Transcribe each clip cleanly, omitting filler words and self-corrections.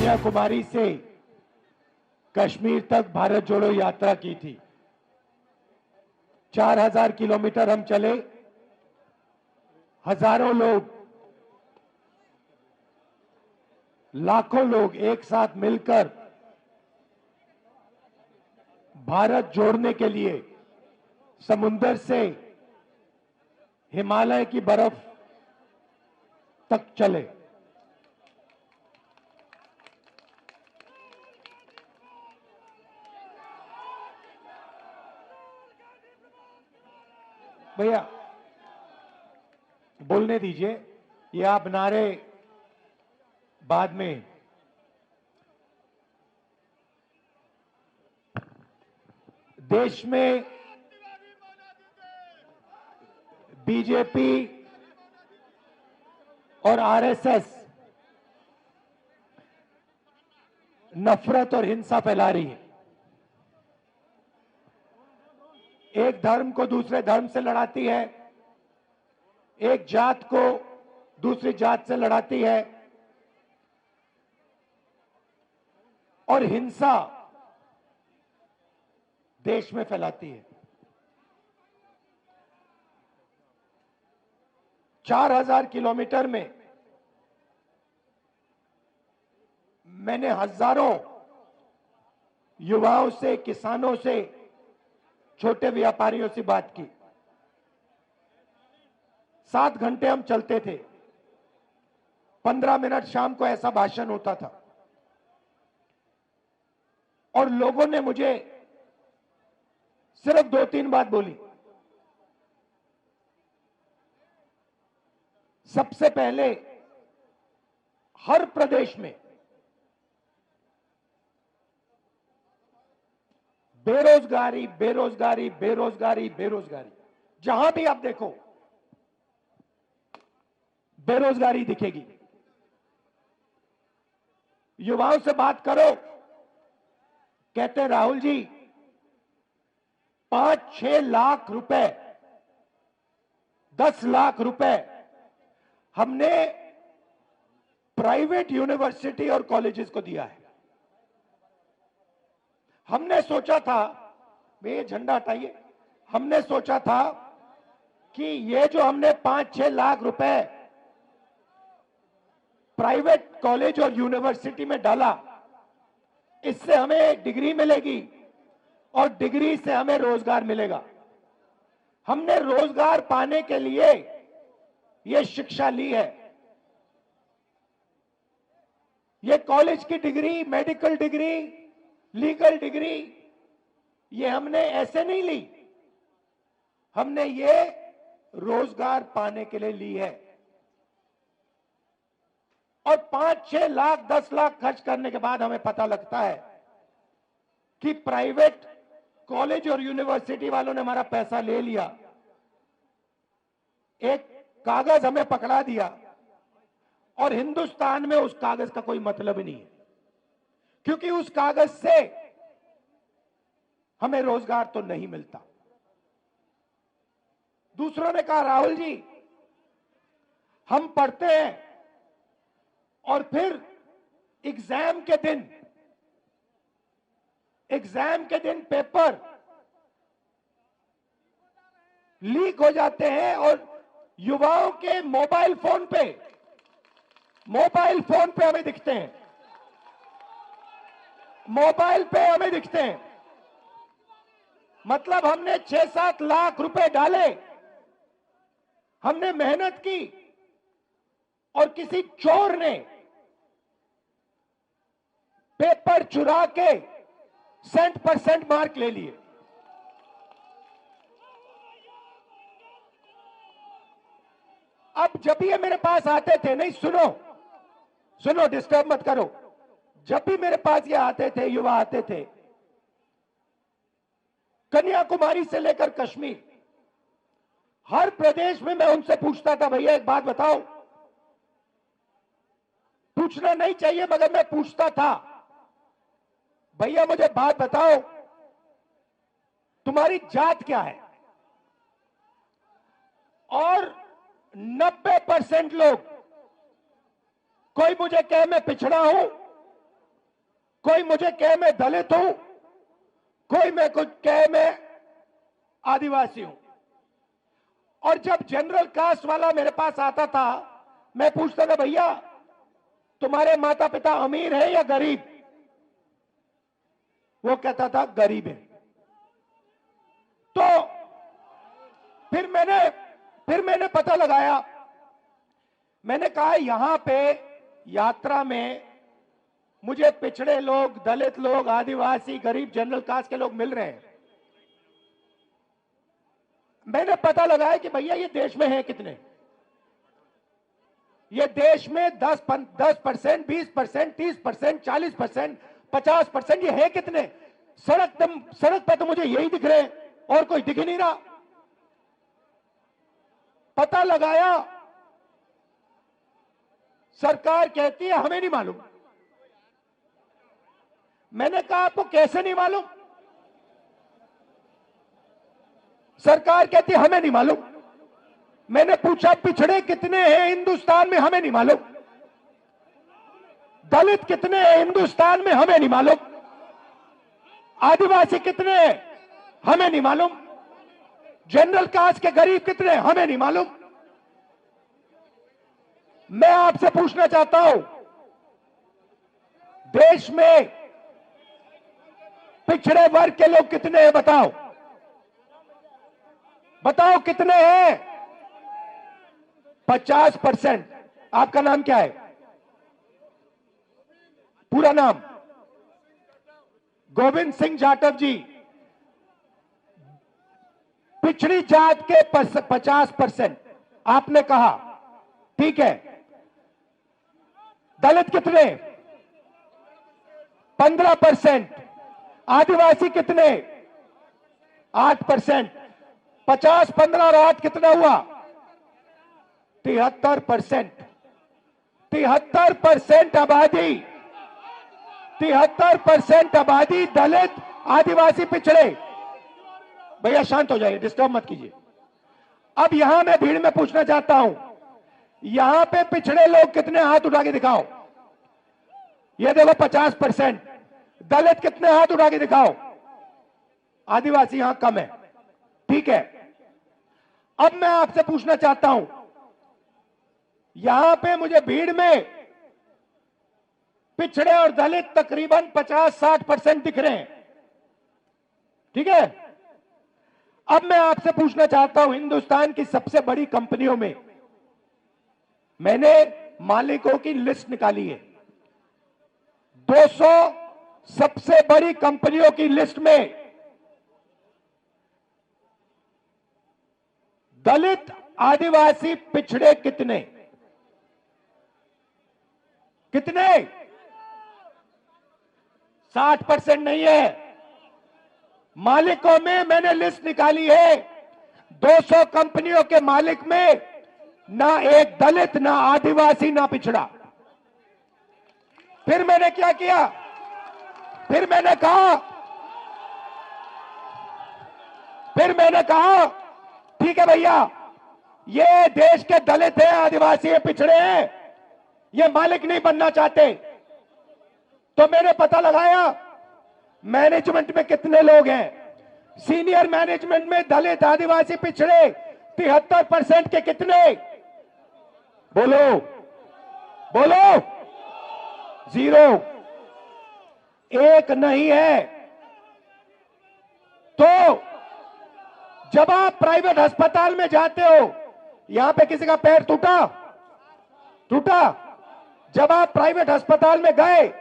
कन्याकुमारी से कश्मीर तक भारत जोड़ो यात्रा की थी। 4000 किलोमीटर हम चले, हजारों लोग, लाखों लोग एक साथ मिलकर भारत जोड़ने के लिए समुंदर से हिमालय की बर्फ तक चले। भैया बोलने दीजिए, ये आप नारे बाद में। देश में बीजेपी और आरएसएस नफरत और हिंसा फैला रही है। एक धर्म को दूसरे धर्म से लड़ाती है, एक जात को दूसरी जात से लड़ाती है और हिंसा देश में फैलाती है। 4000 किलोमीटर में मैंने हजारों युवाओं से, किसानों से, छोटे व्यापारियों से बात की। 7 घंटे हम चलते थे, 15 मिनट शाम को ऐसा भाषण होता था और लोगों ने मुझे सिर्फ 2-3 बात बोली। सबसे पहले, हर प्रदेश में बेरोजगारी, बेरोजगारी, बेरोजगारी, बेरोजगारी, जहां भी आप देखो बेरोजगारी दिखेगी। युवाओं से बात करो, कहते हैं राहुल जी 5-6 लाख रुपए, 10 लाख रुपए हमने प्राइवेट यूनिवर्सिटी और कॉलेजेस को दिया है। हमने सोचा था, ये झंडा हटाइए, हमने सोचा था कि ये जो हमने 5-6 लाख रुपए प्राइवेट कॉलेज और यूनिवर्सिटी में डाला, इससे हमें डिग्री मिलेगी और डिग्री से हमें रोजगार मिलेगा। हमने रोजगार पाने के लिए ये शिक्षा ली है। ये कॉलेज की degree, medical degree, legal degree, ये हमने ऐसे नहीं ली, हमने ये रोजगार पाने के लिए ली है। और 5-6 लाख, 10 लाख खर्च करने के बाद हमें पता लगता है कि प्राइवेट कॉलेज और यूनिवर्सिटी वालों ने हमारा पैसा ले लिया, एक कागज हमें पकड़ा दिया और हिंदुस्तान में उस कागज का कोई मतलब नहीं है, क्योंकि उस कागज से हमें रोजगार तो नहीं मिलता। दूसरों ने कहा राहुल जी हम पढ़ते हैं और फिर एग्जाम के दिन पेपर लीक हो जाते हैं और युवाओं के मोबाइल फोन पे हमें दिखते हैं, मोबाइल पे हमें दिखते हैं। मतलब हमने 6-7 लाख रुपए डाले, हमने मेहनत की और किसी चोर ने पेपर चुरा के 100% मार्क ले लिए। अब जब ये मेरे पास आते थे, नहीं सुनो डिस्टर्ब मत करो, जब भी मेरे पास ये आते थे, युवा आते थे, कन्याकुमारी से लेकर कश्मीर, हर प्रदेश में मैं उनसे पूछता था भैया एक बात बताओ, पूछना नहीं चाहिए मगर मैं पूछता था, भैया मुझे बात बताओ तुम्हारी जात क्या है? और 90% लोग, कोई मुझे कहे मैं पिछड़ा हूं, कोई मुझे कहे मैं दलित हूं, कोई मैं कुछ कहे मैं आदिवासी हूं। और जब जनरल कास्ट वाला मेरे पास आता था, मैं पूछता था भैया तुम्हारे माता पिता अमीर है या गरीब? वो कहता था गरीब है। तो फिर मैंने पता लगाया। मैंने कहा यहां पे यात्रा में मुझे पिछड़े लोग, दलित लोग, आदिवासी, गरीब, जनरल कास्ट के लोग मिल रहे हैं। मैंने पता लगाया कि भैया ये देश में है कितने? ये देश में 10%, 20%, 30%, 40%, 50%, ये है कितने? सड़क पे तो मुझे यही दिख रहे हैं और कोई दिख ही नहीं रहा। पता लगाया, सरकार कहती है हमें नहीं मालूम। मैंने कहा आपको कैसे नहीं मालूम? सरकार कहती है हमें नहीं मालूम। मैंने पूछा पिछड़े कितने हैं हिंदुस्तान में? हमें नहीं मालूम। दलित कितने हैं हिंदुस्तान में? हमें नहीं मालूम। आदिवासी कितने हैं? हमें नहीं मालूम। जनरल कास्ट के गरीब कितने हैं? हमें नहीं मालूम। मैं आपसे पूछना चाहता हूं, देश में पिछड़े वर्ग के लोग कितने हैं? बताओ बताओ कितने हैं? 50%। आपका नाम क्या है? पूरा नाम? गोविंद सिंह जाटव जी। पिछड़ी जात के 50% आपने कहा, ठीक है। दलित कितने? 15%। आदिवासी कितने? 8%। 50, 15 और 8 कितना हुआ? 73%। 73% आबादी, 73% आबादी दलित, आदिवासी, पिछड़े। भैया शांत हो जाइए, डिस्टर्ब मत कीजिए। अब यहां मैं भीड़ में पूछना चाहता हूं, यहां पे पिछड़े लोग कितने? हाथ उठा के दिखाओ। ये देखो 50%। दलित कितने? हाथ उठा के दिखाओ। आदिवासी यहां कम है, ठीक है। अब मैं आपसे पूछना चाहता हूं, यहां पे मुझे भीड़ में पिछड़े और दलित तकरीबन 50-60% दिख रहे हैं, ठीक है। अब मैं आपसे पूछना चाहता हूं, हिंदुस्तान की सबसे बड़ी कंपनियों में मैंने मालिकों की लिस्ट निकाली है। 200 सबसे बड़ी कंपनियों की लिस्ट में दलित, आदिवासी, पिछड़े कितने? कितने? 60% नहीं है। मालिकों में मैंने लिस्ट निकाली है, 200 कंपनियों के मालिक में ना एक दलित, ना आदिवासी, ना पिछड़ा। फिर मैंने क्या किया? फिर मैंने कहा ठीक है भैया, ये देश के दलित हैं, आदिवासी हैं, पिछड़े हैं, ये मालिक नहीं बनना चाहते। तो मैंने पता लगाया मैनेजमेंट में कितने लोग हैं। सीनियर मैनेजमेंट में दलित, आदिवासी, पिछड़े 73% के कितने? बोलो बोलो। 0, एक नहीं है। तो जब आप प्राइवेट अस्पताल में जाते हो, यहां पे किसी का पैर टूटा? जब आप प्राइवेट अस्पताल में गए,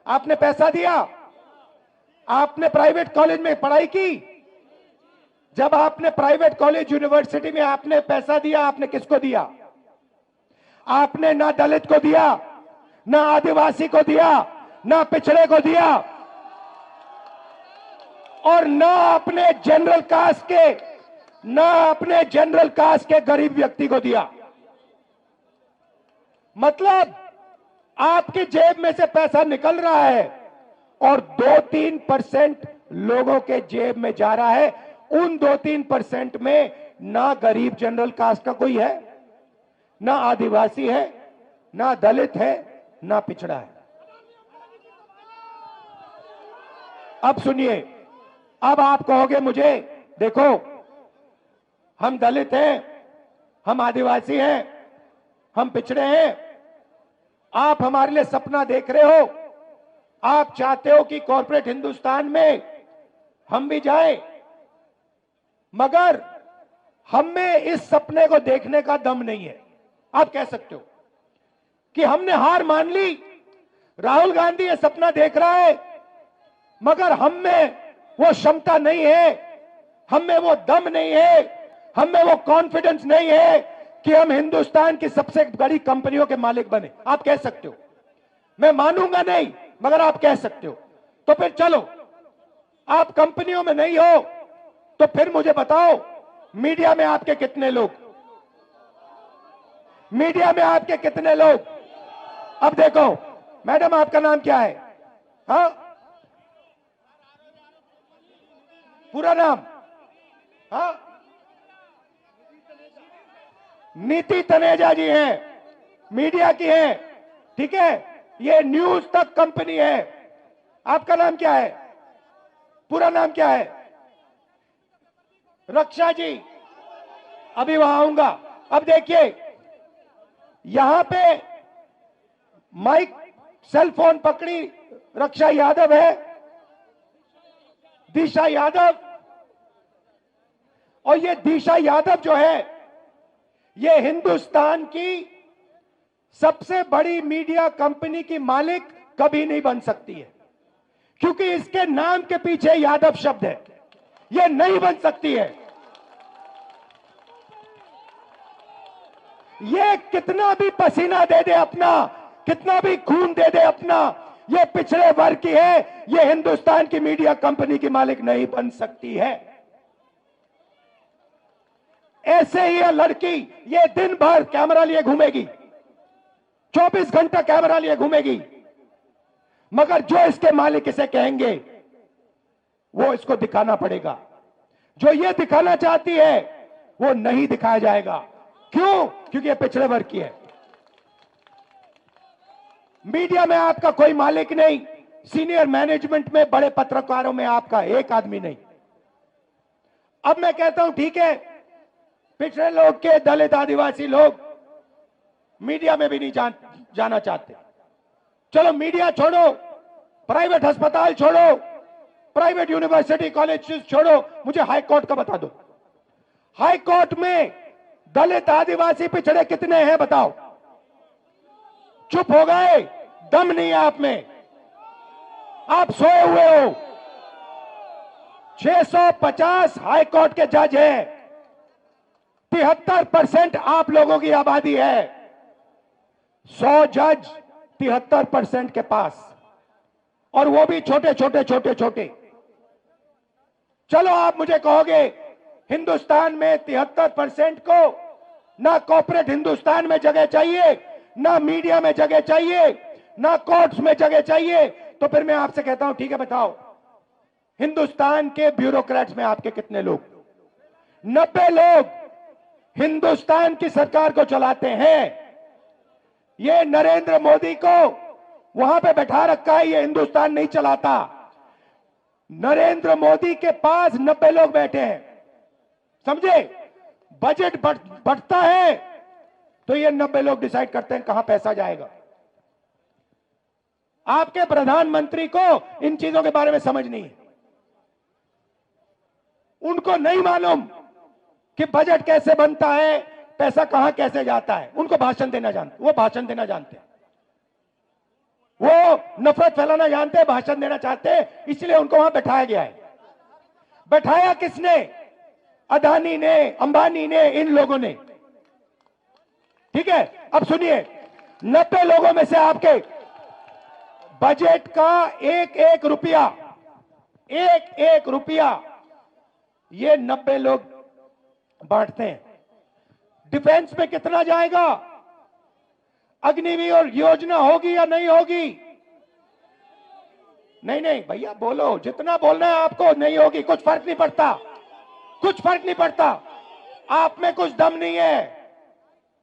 आपने पैसा दिया? आपने प्राइवेट कॉलेज में पढ़ाई की? जब आपने प्राइवेट कॉलेज, यूनिवर्सिटी में आपने पैसा दिया, आपने किसको दिया? आपने ना दलित को दिया, ना आदिवासी को दिया, ना पिछड़े को दिया, और ना अपने जनरल कास्ट के गरीब व्यक्ति को दिया। मतलब आपकी जेब में से पैसा निकल रहा है और 2-3% लोगों के जेब में जा रहा है। उन 2-3% में ना गरीब जनरल कास्ट का कोई है, ना आदिवासी है, ना दलित है, ना पिछड़ा है। अब सुनिए, अब आप कहोगे मुझे, देखो हम दलित हैं, हम आदिवासी हैं, हम पिछड़े हैं, आप हमारे लिए सपना देख रहे हो, आप चाहते हो कि कॉर्पोरेट हिंदुस्तान में हम भी जाएं, मगर हम में इस सपने को देखने का दम नहीं है। आप कह सकते हो कि हमने हार मान ली, राहुल गांधी ये सपना देख रहा है, मगर हम में वो क्षमता नहीं है, हम में वो दम नहीं है, हम में वो कॉन्फिडेंस नहीं है कि हम हिंदुस्तान की सबसे बड़ी कंपनियों के मालिक बने। आप कह सकते हो, मैं मानूंगा नहीं, मगर आप कह सकते हो। तो फिर चलो, आप कंपनियों में नहीं हो तो फिर मुझे बताओ, मीडिया में आपके कितने लोग, मीडिया में आपके कितने लोग? अब देखो मैडम, आपका नाम क्या है? हाँ, पूरा नाम? हाँ, नीति तनेजा जी हैं, मीडिया की हैं, ठीक है, ये न्यूज तक कंपनी है। आपका नाम क्या है? पूरा नाम क्या है? रक्षा जी, अभी वहां आऊंगा। अब देखिए, यहां पे माइक सेल फोन पकड़ी रक्षा यादव है, दिशा यादव, और ये दिशा यादव जो है, ये हिंदुस्तान की सबसे बड़ी मीडिया कंपनी की मालिक कभी नहीं बन सकती है, क्योंकि इसके नाम के पीछे यादव शब्द है। ये नहीं बन सकती है। ये कितना भी पसीना दे दे अपना, कितना भी खून दे दे अपना, ये पिछड़े वर्ग की है, ये हिंदुस्तान की मीडिया कंपनी की मालिक नहीं बन सकती है। ऐसे ही ये लड़की, ये दिन भर कैमरा लिए घूमेगी, 24 घंटा कैमरा लिए घूमेगी, मगर जो इसके मालिक इसे कहेंगे वो इसको दिखाना पड़ेगा। जो ये दिखाना चाहती है वो नहीं दिखाया जाएगा। क्यों? क्योंकि ये पिछड़े वर्ग की है। मीडिया में आपका कोई मालिक नहीं, सीनियर मैनेजमेंट में, बड़े पत्रकारों में आपका एक आदमी नहीं। अब मैं कहता हूं ठीक है, पिछड़े लोग के, दलित आदिवासी लोग मीडिया में भी नहीं जाना चाहते। चलो मीडिया छोड़ो, प्राइवेट अस्पताल छोड़ो, प्राइवेट यूनिवर्सिटी कॉलेज छोड़ो, मुझे हाई कोर्ट का बता दो। हाई कोर्ट में दलित आदिवासी पिछड़े कितने हैं बताओ? चुप हो गए, दम नहीं है आप में, आप सोए हुए हो। 650 हाई कोर्ट के जज हैं, 73% आप लोगों की आबादी है, 100 जज 73% के पास, और वो भी छोटे छोटे छोटे छोटे। चलो आप मुझे कहोगे हिंदुस्तान में 73% को ना कॉर्पोरेट हिंदुस्तान में जगह चाहिए, ना मीडिया में जगह चाहिए, ना कोर्ट्स में जगह चाहिए, तो फिर मैं आपसे कहता हूं ठीक है, बताओ हिंदुस्तान के ब्यूरोक्रेट्स में आपके कितने लोग? 90 लोग हिंदुस्तान की सरकार को चलाते हैं। ये नरेंद्र मोदी को वहां पे बैठा रखा है, ये हिंदुस्तान नहीं चलाता। नरेंद्र मोदी के पास 90 लोग बैठे हैं, समझे? बजट बढ़ता है तो ये 90 लोग डिसाइड करते हैं कहां पैसा जाएगा। आपके प्रधानमंत्री को इन चीजों के बारे में समझ नहीं है, उनको नहीं मालूम कि बजट कैसे बनता है, पैसा कहां कैसे जाता है। उनको भाषण देना जानते, वो भाषण देना जानते हैं, वो नफरत फैलाना जानते हैं, भाषण देना चाहते हैं, इसलिए उनको वहां बैठाया गया है। बैठाया किसने? अदानी ने, अंबानी ने, इन लोगों ने, ठीक है। अब सुनिए, 90 लोगों में से आपके बजट का एक एक रुपया ये 90 लोग बांटते हैं। डिफेंस में कितना जाएगा? अग्निवीर योजना होगी या नहीं होगी? नहीं नहीं भैया बोलो, जितना बोलना है आपको। नहीं होगी, कुछ फर्क नहीं पड़ता, कुछ फर्क नहीं पड़ता। आप में कुछ दम नहीं है,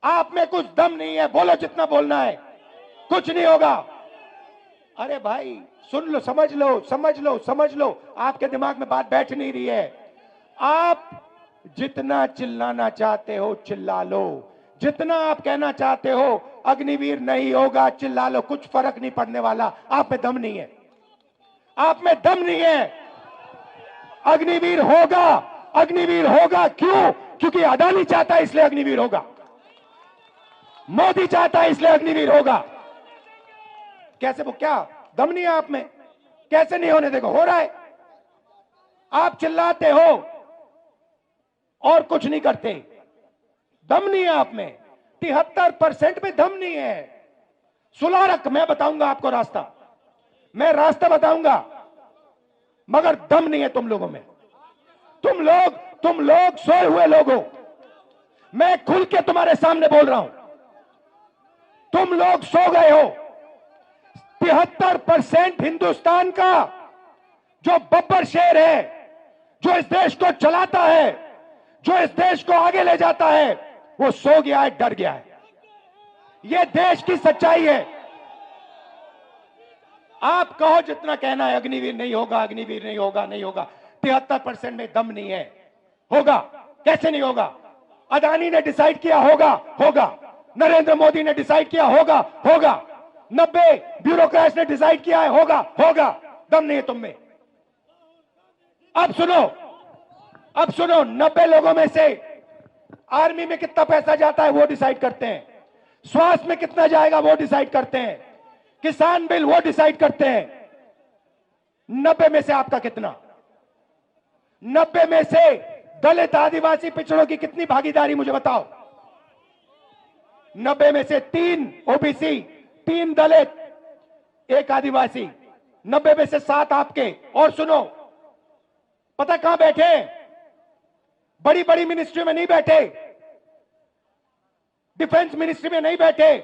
आप में कुछ दम नहीं है, बोलो जितना बोलना है, कुछ नहीं होगा। अरे भाई सुन लो, समझ लो, समझ लो, समझ लो, आपके दिमाग में बात बैठ नहीं रही है। आप जितना चिल्लाना चाहते हो चिल्ला लो, जितना आप कहना चाहते हो अग्निवीर नहीं होगा चिल्ला लो, कुछ फर्क नहीं पड़ने वाला। आप में दम नहीं है, आप में दम नहीं है। अग्निवीर होगा, अग्निवीर होगा। क्यों? क्योंकि अदानी चाहता है इसलिए अग्निवीर होगा, मोदी चाहता है इसलिए अग्निवीर होगा। कैसे? वो क्या दम नहीं है आप में? कैसे नहीं होने देगा? हो रहा है। आप चिल्लाते हो और कुछ नहीं करते, दम नहीं है आप में। 73% में दम नहीं है। सुलह रख, मैं बताऊंगा आपको रास्ता, मैं रास्ता बताऊंगा, मगर दम नहीं है तुम लोगों में। तुम लोग सोए हुए लोग हो। मैं खुल के तुम्हारे सामने बोल रहा हूं, तुम लोग सो गए हो। 73% हिंदुस्तान का जो बब्बर शेर है, जो इस देश को चलाता है, जो इस देश को आगे ले जाता है, वो सो गया है, डर गया है। ये देश की सच्चाई है। आप कहो जितना कहना है अग्निवीर नहीं होगा, अग्निवीर नहीं होगा, नहीं होगा। 73% में दम नहीं है। होगा। कैसे नहीं होगा? अदानी ने डिसाइड किया होगा, होगा। नरेंद्र मोदी ने डिसाइड किया होगा, होगा। 90 ब्यूरोक्रेट्स ने डिसाइड किया है, होगा, होगा। दम नहीं है तुम में। अब सुनो, अब सुनो, 90 लोगों में से आर्मी में कितना पैसा जाता है वो डिसाइड करते हैं, स्वास्थ्य में कितना जाएगा वो डिसाइड करते हैं, किसान बिल वो डिसाइड करते हैं। 90 में से आपका कितना? 90 में से दलित आदिवासी पिछड़ों की कितनी भागीदारी मुझे बताओ? 90 में से 3 ओबीसी, 3 दलित, 1 आदिवासी, 90 में से 7 आपके। और सुनो, पता कहां बैठे? बड़ी बड़ी मिनिस्ट्री में नहीं बैठे, डिफेंस मिनिस्ट्री में नहीं बैठे,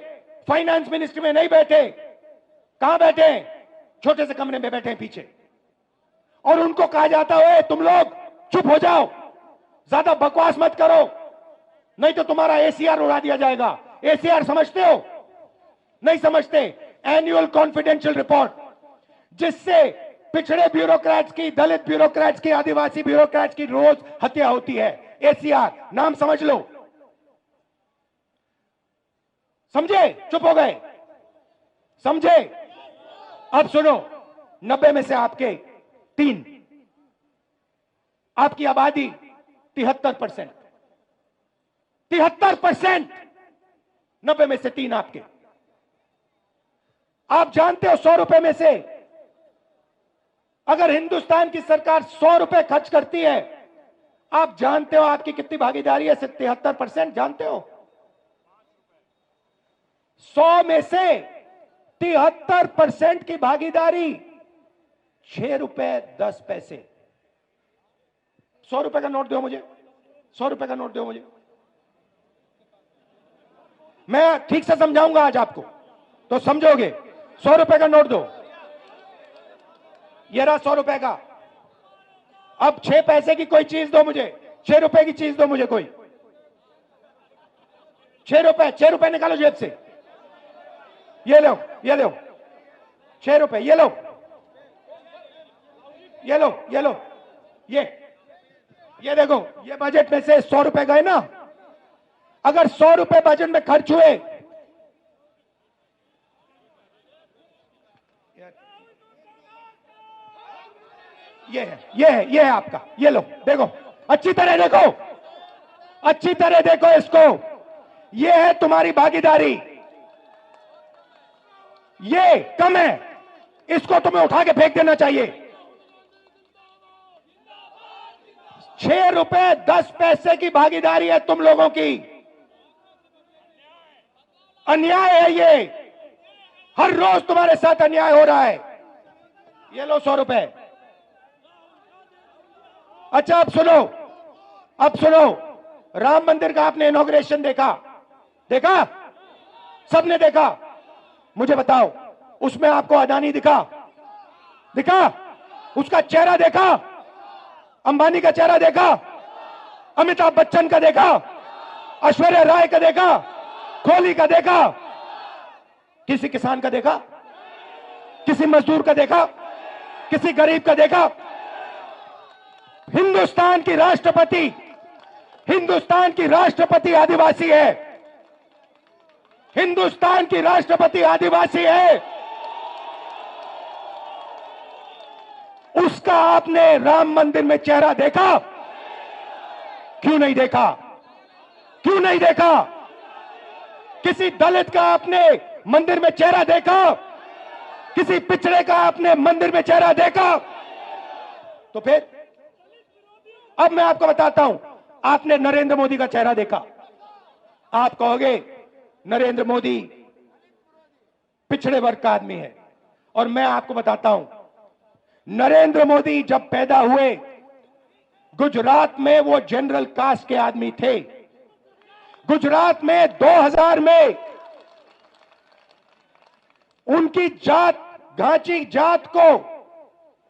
फाइनेंस मिनिस्ट्री में नहीं बैठे। कहां बैठे? छोटे से कमरे में बैठे हैं पीछे। और उनको कहा जाता है तुम लोग चुप हो जाओ, ज्यादा बकवास मत करो, नहीं तो तुम्हारा एसीआर उड़ा दिया जाएगा। एसीआर समझते हो? नहीं समझते। एनुअल कॉन्फिडेंशियल रिपोर्ट, जिससे पिछड़े ब्यूरोक्रेट्स की, दलित ब्यूरोक्रेट्स की, आदिवासी ब्यूरोक्रेट्स की रोज हत्या होती है। एसीआर नाम समझ लो। समझे? चुप हो गए? समझे? अब सुनो, 90 में से आपके 3, आपकी आबादी 73%, 73%, 90 में से 3 आपके। आप जानते हो 100 रुपए में से अगर हिंदुस्तान की सरकार 100 रुपए खर्च करती है, आप जानते हो आपकी कितनी भागीदारी है? 73%। जानते हो? 100 में से 73% की भागीदारी 6 रुपए 10 पैसे। 100 रुपए का नोट दो मुझे, 100 रुपए का नोट दो मुझे। मैं ठीक से समझाऊंगा आज आपको, तो समझोगे। 100 रुपए का नोट दो। ये रहा 100 रुपए का। अब 6 पैसे की कोई चीज दो मुझे, 6 रुपए की चीज दो मुझे कोई। 6 रुपए निकालो जेब से। ये लो, ये लो 6 रुपए, ये लो, ये लो, ये लो, ये देखो, ये बजट में से 100 रुपए गए ना। अगर 100 रुपए बजट में खर्च हुए, ये है आपका। ये लो, देखो, अच्छी तरह देखो, अच्छी तरह देखो इसको। ये है तुम्हारी भागीदारी। ये कम है, इसको तुम्हें उठा के फेंक देना चाहिए। 6 रुपए 10 पैसे की भागीदारी है तुम लोगों की। अन्याय है ये। हर रोज तुम्हारे साथ अन्याय हो रहा है। ये लो 100 रुपए। अच्छा अब सुनो, अब सुनो, राम मंदिर का आपने इनॉग्रेशन देखा? देखा? सबने देखा? मुझे बताओ, उसमें आपको अदानी दिखा? दिखा? उसका चेहरा देखा? अंबानी का चेहरा देखा? अमिताभ बच्चन का देखा? ऐश्वर्या राय का देखा? कोहली का देखा? किसी किसान का देखा? किसी मजदूर का देखा? किसी गरीब का देखा? हिंदुस्तान की राष्ट्रपति आदिवासी है। हिंदुस्तान की राष्ट्रपति आदिवासी है। उसका आपने राम मंदिर में चेहरा देखा? क्यों नहीं देखा? क्यों नहीं देखा? किसी दलित का आपने मंदिर में चेहरा देखा? किसी पिछड़े का आपने मंदिर में चेहरा देखा? तो फिर अब मैं आपको बताता हूं, आपने नरेंद्र मोदी का चेहरा देखा। आप कहोगे नरेंद्र मोदी पिछड़े वर्ग का आदमी है, और मैं आपको बताता हूं, नरेंद्र मोदी जब पैदा हुए गुजरात में वो जनरल कास्ट के आदमी थे। गुजरात में 2000 में उनकी जात, घाची जात को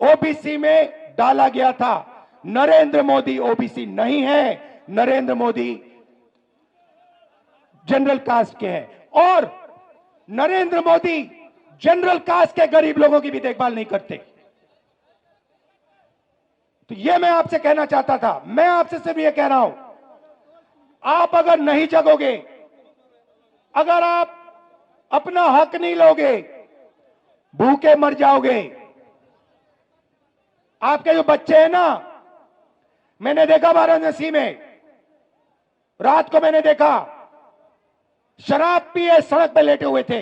ओबीसी में डाला गया था। नरेंद्र मोदी ओबीसी नहीं है, नरेंद्र मोदी जनरल कास्ट के हैं, और नरेंद्र मोदी जनरल कास्ट के गरीब लोगों की भी देखभाल नहीं करते। तो यह मैं आपसे कहना चाहता था। मैं आपसे सिर्फ यह कह रहा हूं, आप अगर नहीं जगोगे, अगर आप अपना हक नहीं लोगे, भूखे मर जाओगे। आपके जो बच्चे हैं ना, मैंने देखा वाराणसी में, रात को मैंने देखा शराब पिए सड़क पे लेटे हुए थे।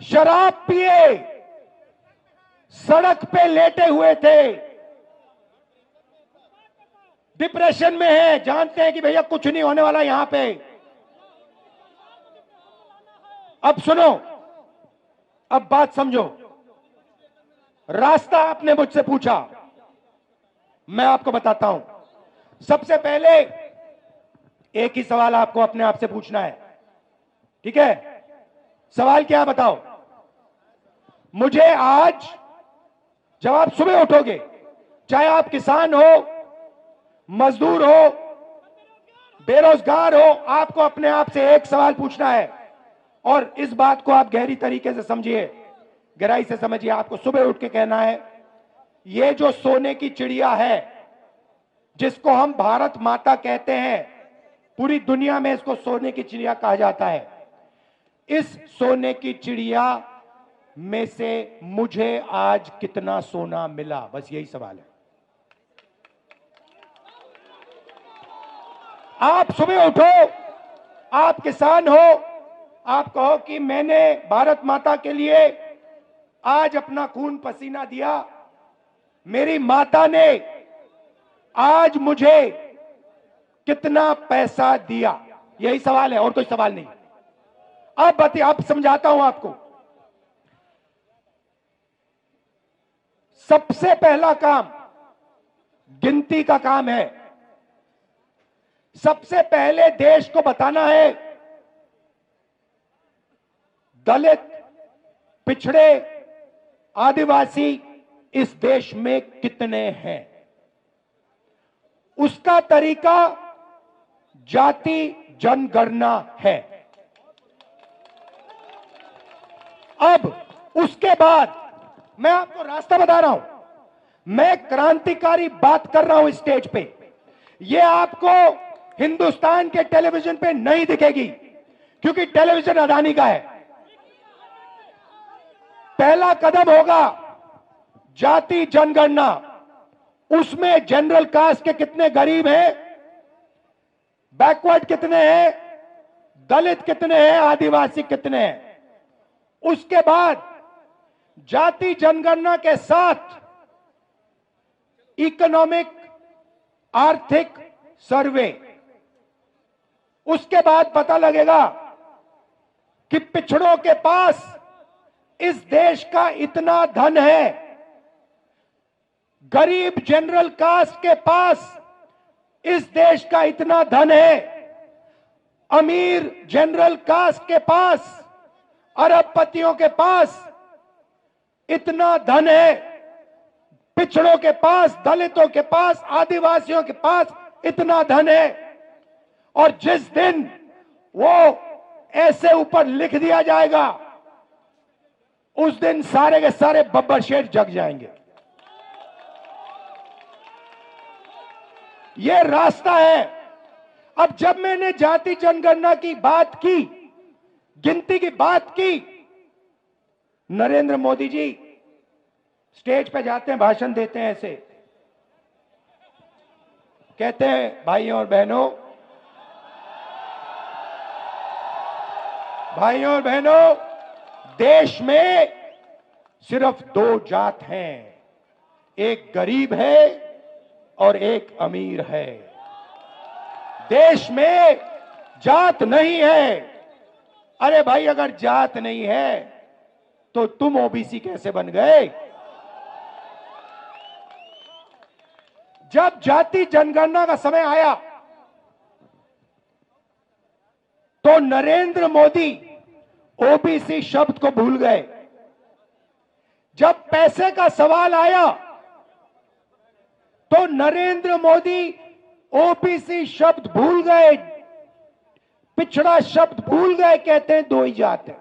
शराब पिए सड़क पे लेटे हुए थे। डिप्रेशन में है, जानते हैं कि भैया कुछ नहीं होने वाला यहां पे। अब सुनो, अब बात समझो। रास्ता आपने मुझसे पूछा, मैं आपको बताता हूं। सबसे पहले एक ही सवाल आपको अपने आप से पूछना है, ठीक है? सवाल क्या बताओ? मुझे आज, जब आप सुबह उठोगे, चाहे आप किसान हो, मजदूर हो, बेरोजगार हो, आपको अपने आप से एक सवाल पूछना है, और इस बात को आप गहरी तरीके से समझिए, गहराई से समझिए। आपको सुबह उठ के कहना है, ये जो सोने की चिड़िया है, जिसको हम भारत माता कहते हैं, पूरी दुनिया में इसको सोने की चिड़िया कहा जाता है। इस सोने की चिड़िया में से मुझे आज कितना सोना मिला? बस यही सवाल है। आप सुबह उठो, आप किसान हो, आप कहो कि मैंने भारत माता के लिए आज अपना खून पसीना दिया, मेरी माता ने आज मुझे कितना पैसा दिया? यही सवाल है, और कोई सवाल नहीं। अब बताइए, आप समझाता हूं आपको। सबसे पहला काम गिनती का काम है। सबसे पहले देश को बताना है दलित, पिछड़े, आदिवासी इस देश में कितने हैं। उसका तरीका जाति जनगणना है। अब उसके बाद मैं आपको रास्ता बता रहा हूं। मैं क्रांतिकारी बात कर रहा हूं इस स्टेज पे। यह आपको हिंदुस्तान के टेलीविजन पे नहीं दिखेगी, क्योंकि टेलीविजन अदानी का है। पहला कदम होगा जाति जनगणना। उसमें जनरल कास्ट के कितने गरीब हैं, बैकवर्ड कितने हैं, दलित कितने हैं, आदिवासी कितने हैं। उसके बाद जाति जनगणना के साथ इकोनॉमिक, आर्थिक सर्वे। उसके बाद पता लगेगा कि पिछड़ों के पास इस देश का इतना धन है, गरीब जनरल कास्ट के पास इस देश का इतना धन है, अमीर जनरल कास्ट के पास, अरबपतियों के पास इतना धन है, पिछड़ों के पास, दलितों के पास, आदिवासियों के पास इतना धन है। और जिस दिन वो ऐसे ऊपर लिख दिया जाएगा उस दिन सारे के सारे बब्बर शेर जग जाएंगे। यह रास्ता है। अब जब मैंने जाति जनगणना की बात की, गिनती की बात की, नरेंद्र मोदी जी स्टेज पे जाते हैं, भाषण देते हैं, ऐसे कहते हैं, भाइयों और बहनों, देश में सिर्फ दो जात हैं, एक गरीब है और एक अमीर है। देश में जात नहीं है। अरे भाई, अगर जात नहीं है तो तुम ओबीसी कैसे बन गए? जब जाति जनगणना का समय आया तो नरेंद्र मोदी ओबीसी शब्द को भूल गए। जब पैसे का सवाल आया तो नरेंद्र मोदी ओबीसी शब्द भूल गए, पिछड़ा शब्द भूल गए, कहते हैं दो ही जात है।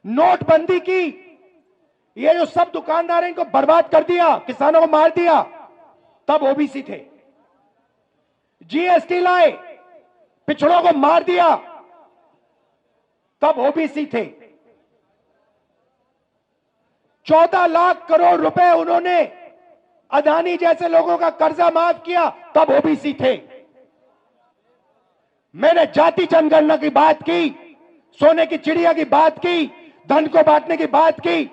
नोटबंदी की, ये जो सब दुकानदार हैं, इनको बर्बाद कर दिया, किसानों को मार दिया, तब ओबीसी थे। जीएसटी लाए, पिछड़ों को मार दिया, तब ओबीसी थे। 14 लाख करोड़ रुपए उन्होंने अदानी जैसे लोगों का कर्जा माफ किया, तब ओबीसी थे। मैंने जाति जनगणना की बात की, सोने की चिड़िया की बात की, धन को बांटने की बात की,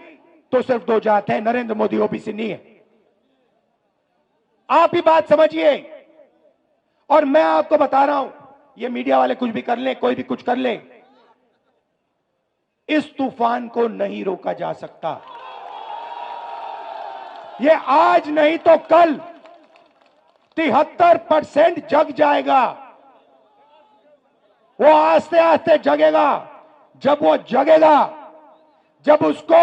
तो सिर्फ दो जात है, नरेंद्र मोदी ओबीसी नहीं है। आप ही बात समझिए। और मैं आपको बता रहा हूं, ये मीडिया वाले कुछ भी कर ले, कोई भी कुछ कर ले, इस तूफान को नहीं रोका जा सकता। ये आज नहीं तो कल 73% जग जाएगा। वो आस्ते आस्ते जगेगा। जब वो जगेगा, जब उसको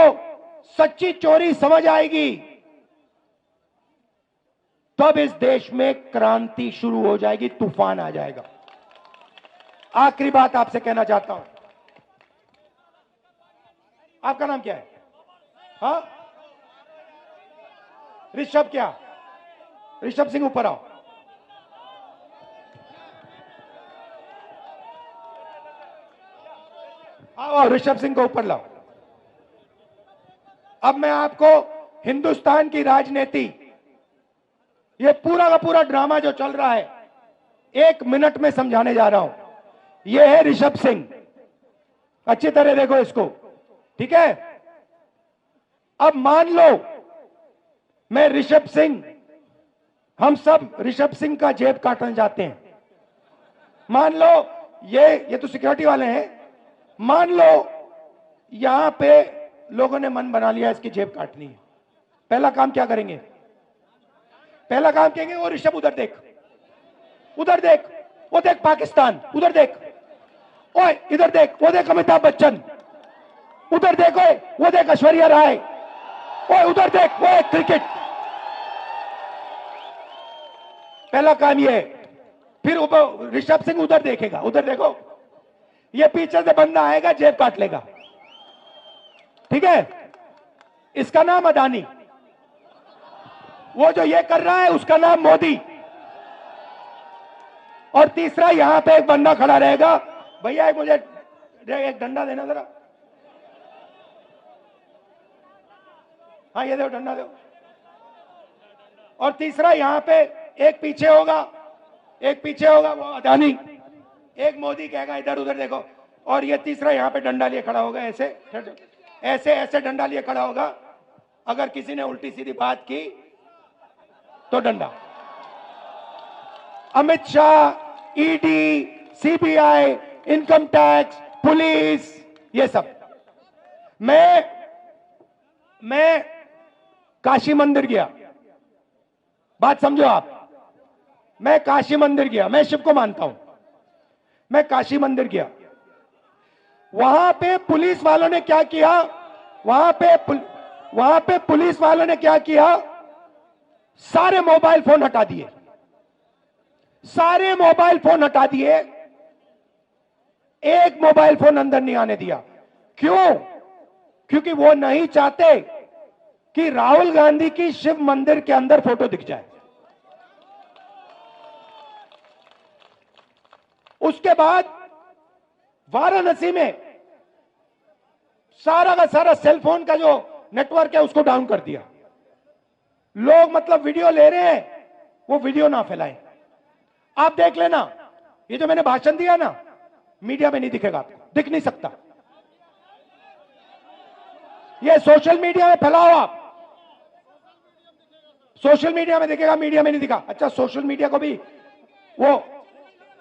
सच्ची चोरी समझ आएगी, तब इस देश में क्रांति शुरू हो जाएगी, तूफान आ जाएगा। आखिरी बात आपसे कहना चाहता हूं। आपका नाम क्या है? हाँ, ऋषभ। क्या ऋषभ सिंह, ऊपर आओ। आओ, ऋषभ सिंह को ऊपर लाओ। अब मैं आपको हिंदुस्तान की राजनीति, ये पूरा का पूरा ड्रामा जो चल रहा है, 1 मिनट में समझाने जा रहा हूं। ये है ऋषभ सिंह, अच्छी तरह देखो इसको, ठीक है? अब मान लो मैं ऋषभ सिंह, हम सब ऋषभ सिंह का जेब काटने जाते हैं। मान लो ये तो सिक्योरिटी वाले हैं। मान लो यहां पे लोगों ने मन बना लिया इसकी जेब काटनी है। पहला काम क्या करेंगे? पहला काम कहेंगे, वो ऋषभ उधर देख, उधर देख, वो देख पाकिस्तान, उधर देख, ओए इधर देख, वो देख अमिताभ बच्चन, उधर देख, ओए वो देख ऐश्वर्या राय, ओए उधर देख, वो क्रिकेट। पहला काम ये है। फिर ऋषभ सिंह उधर देखेगा, उधर देखो, ये पीछे से बंदा आएगा, जेब काट लेगा, ठीक है? इसका नाम अदानी। वो जो ये कर रहा है उसका नाम मोदी। और तीसरा यहां पे एक बंदा खड़ा रहेगा, भैया एक मुझे एक डंडा देना जरा। हाँ ये दो, डंडा दो। और तीसरा यहां पे एक पीछे होगा, एक पीछे होगा, वो अदानी। एक मोदी कहेगा इधर उधर देखो। और ये तीसरा यहां पे डंडा लिए खड़ा होगा, ऐसे ऐसे ऐसे डंडा लिए खड़ा होगा। अगर किसी ने उल्टी सीधी बात की तो डंडा। Amit Shah, ED, CBI, income tax, police, ये सब। मैं काशी मंदिर गया, बात समझो आप। मैं काशी मंदिर गया, मैं शिव को मानता हूं। मैं काशी मंदिर गया, वहां पे पुलिस वालों ने क्या किया? वहां पे पुलिस वालों ने क्या किया? सारे मोबाइल फोन हटा दिए, सारे मोबाइल फोन हटा दिए। एक मोबाइल फोन अंदर नहीं आने दिया। क्यों? क्योंकि वो नहीं चाहते कि राहुल गांधी की शिव मंदिर के अंदर फोटो दिख जाए। उसके बाद वाराणसी में सारा का सारा सेलफोन का जो नेटवर्क है उसको डाउन कर दिया। लोग मतलब वीडियो ले रहे हैं, वो वीडियो ना फैलाएं। आप देख लेना, ये जो मैंने भाषण दिया ना, मीडिया में नहीं दिखेगा, आपको दिख नहीं सकता। ये सोशल मीडिया में फैलाओ आप, सोशल मीडिया में दिखेगा, मीडिया में नहीं दिखा। अच्छा, सोशल मीडिया को भी वो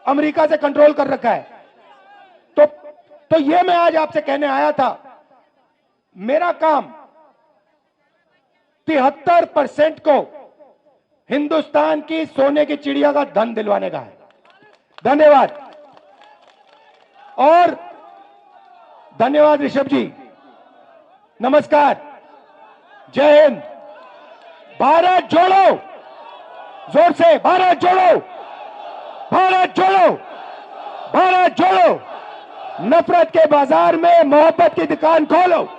अमेरिका से कंट्रोल कर रखा है। तो ये मैं आज आपसे कहने आया था, मेरा काम 73% को हिंदुस्तान की सोने की चिड़िया का धन दिलवाने का है। धन्यवाद। और धन्यवाद ऋषभ जी, नमस्कार, जय हिंद। भारत जोड़ो, जोर से भारत जोड़ो, भारत जोड़ो, भारत जोड़ो। नफरत के बाजार में मोहब्बत की दुकान खोलो।